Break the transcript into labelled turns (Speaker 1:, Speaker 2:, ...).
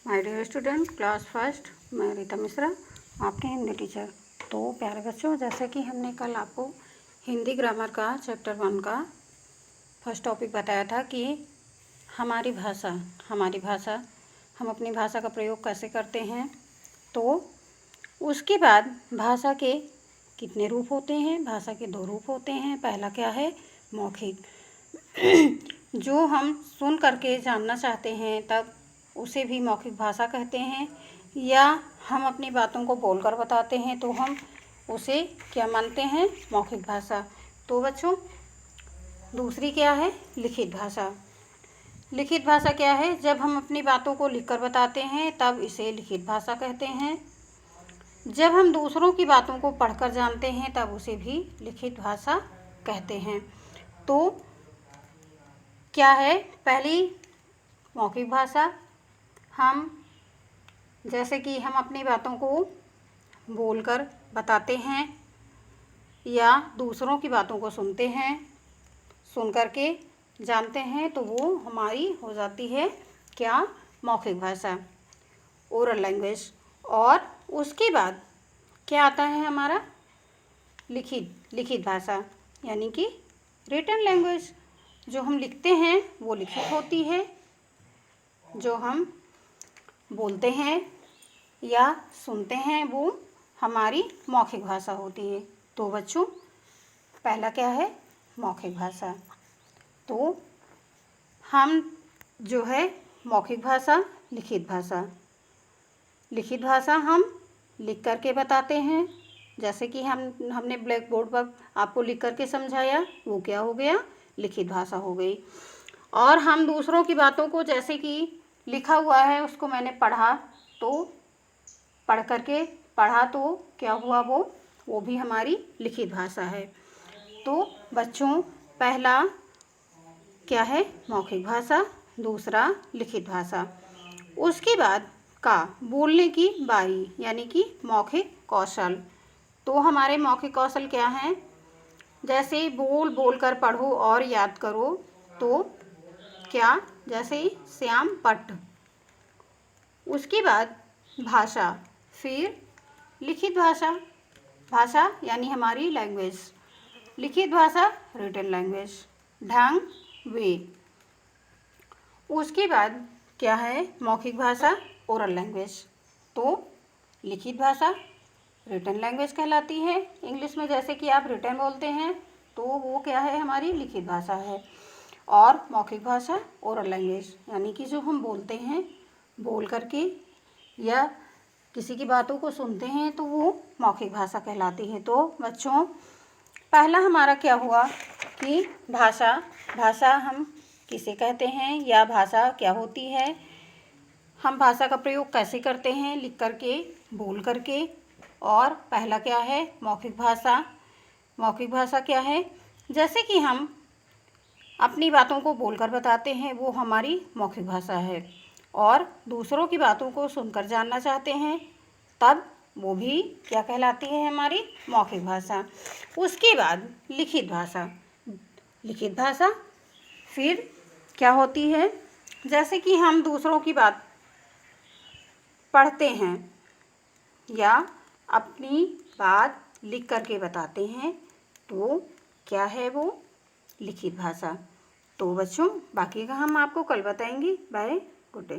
Speaker 1: My dear student, class first, मैं रीता मिश्रा, आपके Hindi teacher. तो प्यारे बच्चों, जैसे कि हमने कल आपको हिंदी ग्रामर का चैप्टर 1 का फर्स्ट टॉपिक बताया था कि हमारी भाषा हम अपनी भाषा का प्रयोग कैसे करते हैं। तो उसके बाद भाषा के कितने रूप होते हैं? भाषा के 2 रूप होते हैं। पहला क्या है? मौखिक, जो हम सुन करके जानना चाहते हैं तब उसे भी मौखिक भाषा कहते हैं, या हम अपनी बातों को बोलकर बताते हैं तो हम उसे क्या मानते हैं? मौखिक भाषा। तो बच्चों, दूसरी क्या है? लिखित भाषा। लिखित भाषा क्या है? जब हम अपनी बातों को लिखकर बताते हैं तब इसे लिखित भाषा कहते हैं। जब हम दूसरों की बातों को पढ़कर जानते हैं तब उसे भी लिखित भाषा कहते हैं। तो क्या है? पहली मौखिक भाषा, जैसे कि हम अपनी बातों को बोलकर बताते हैं या दूसरों की बातों को सुनते हैं, सुन करके जानते हैं, तो वो हमारी हो जाती है क्या? मौखिक भाषा, ओरल लैंग्वेज। और उसके बाद क्या आता है हमारा? लिखित भाषा, यानी कि रिटन लैंग्वेज। जो हम लिखते हैं वो लिखित होती है, जो हम बोलते हैं या सुनते हैं वो हमारी मौखिक भाषा होती है। तो बच्चों, पहला क्या है? मौखिक भाषा। तो हम जो है मौखिक भाषा, लिखित भाषा हम लिख करके बताते हैं, जैसे कि हमने ब्लैक बोर्ड पर आपको लिख करके समझाया, वो क्या हो गया? लिखित भाषा हो गई। और हम दूसरों की बातों को, जैसे कि लिखा हुआ है उसको मैंने पढ़ा, तो पढ़ा तो क्या हुआ? वो भी हमारी लिखित भाषा है। तो बच्चों, पहला क्या है? मौखिक भाषा, दूसरा लिखित भाषा। उसके बाद का बोलने की बारी, यानी कि मौखिक कौशल। तो हमारे मौखिक कौशल क्या हैं? जैसे बोल कर पढ़ो और याद करो, तो क्या? जैसे श्याम पट्ट। उसके बाद भाषा, फिर लिखित भाषा यानी हमारी लैंग्वेज, लिखित भाषा रिटन लैंग्वेज, ढंग, वे। उसके बाद क्या है? मौखिक भाषा, ओरल लैंग्वेज। तो लिखित भाषा रिटन लैंग्वेज कहलाती है। इंग्लिश में जैसे कि आप रिटन बोलते हैं तो वो क्या है? हमारी लिखित भाषा है। और मौखिक भाषा ओरल लैंग्वेज, यानी कि जो हम बोलते हैं, बोल करके या किसी की बातों को सुनते हैं, तो वो मौखिक भाषा कहलाती है। तो बच्चों, पहला हमारा क्या हुआ कि भाषा हम किसे कहते हैं, या भाषा क्या होती है, हम भाषा का प्रयोग कैसे करते हैं? लिख करके, बोल करके। और पहला क्या है? मौखिक भाषा क्या है? जैसे कि हम अपनी बातों को बोलकर बताते हैं, वो हमारी मौखिक भाषा है। और दूसरों की बातों को सुनकर जानना चाहते हैं, तब वो भी क्या कहलाती है? हमारी मौखिक भाषा। उसके बाद लिखित भाषा फिर क्या होती है? जैसे कि हम दूसरों की बात पढ़ते हैं या अपनी बात लिख करके बताते हैं, तो क्या है? वो लिखित भाषा। तो बच्चों, बाकी का हम आपको कल बताएंगे। Bye, good day.